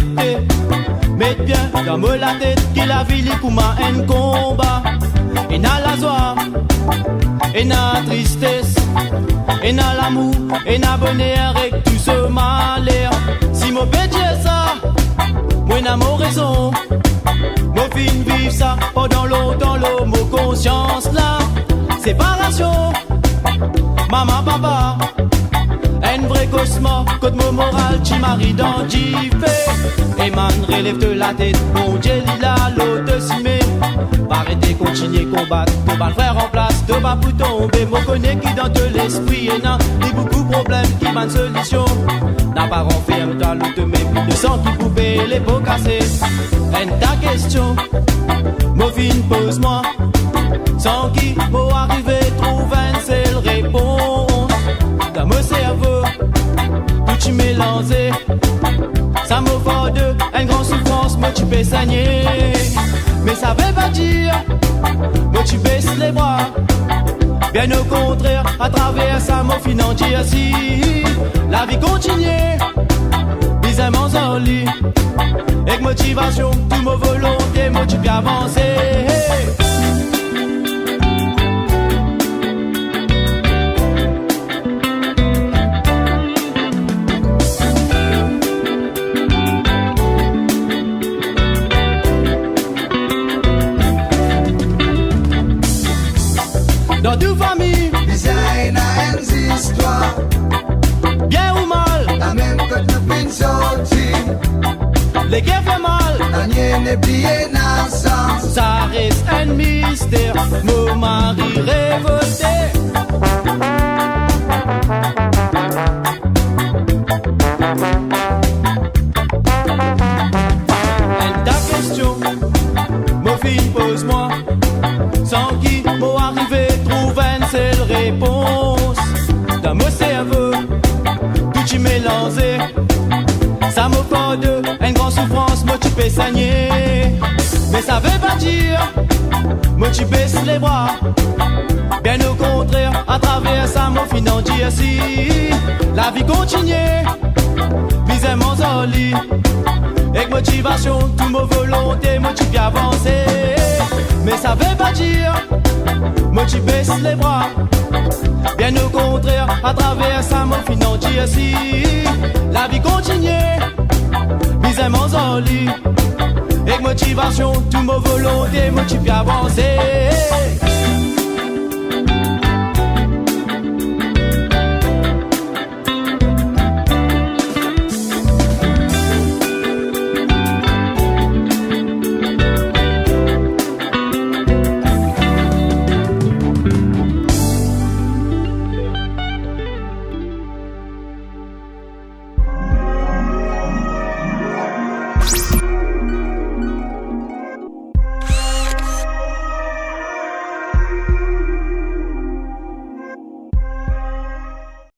accepter. Mette bien dans moi la tête qu'il a vie pour ma haine combat. Et n'a la joie, et n'a tristesse, et n'a l'amour, et n'a bonheur avec tout ce malheur. Si mon pétier ça, moi n'a mon raison. Mon fin vivre ça pendant longtemps l'eau, mon conscience là. Séparation, maman, papa. Un vrai cosmo, côté mon moral, tu m'as identifié. Et man, relève de la tête, mon Dieu, il a l'autre cimé. Arrêtez, continuez, combattre, pour mal frère en place, de pas pour tomber. Mon connaît qui dans de l'esprit, et n'a, il y a beaucoup de problèmes qui manquent solution. N'a pas renferme dans l'autre, mais plus de sang qui pouvait les pots cassés. Et ta question, mon fin, pose-moi. Sans qui, mon arrivé, trouve une seule réponse. Dans mon cerveau, tout tu mélangé. Ça me fait de une grande souffrance, moi tu peux saigner. Mais ça veut pas dire, moi tu baisses les bras. Bien au contraire, à travers ça, mon finan dire si la vie continue, bizarrement en lit. Avec motivation, tout mon volonté, moi tu peux avancer. Dans deux familles, design a une histoire. Bien ou mal, La même que nous fin sorti. les guerres font mal. La nienne est pliée naissance. Ça reste un mystère, mon mari révolté. Et ta question, mon fils pose-moi. Sans qui, mon arrivé, trouve une seule réponse. Dans mon cerveau, tout tu mélangé. Ça me fait de une grande souffrance, moi tu peux saigner. Mais ça veut pas dire, moi tu baisses les bras. Bien au contraire, à travers ça, mon finan dire si la vie continue, bizarrement en lit. Avec motivation, tout mon volonté, moi tu peux avancer. Mais ça veut pas dire, moi tu baisses les bras. Bien au contraire, à travers ça, mon finan dire si la vie continue, bizarrement en lit. Avec motivation, tout mon volonté, moi tu peux avancer.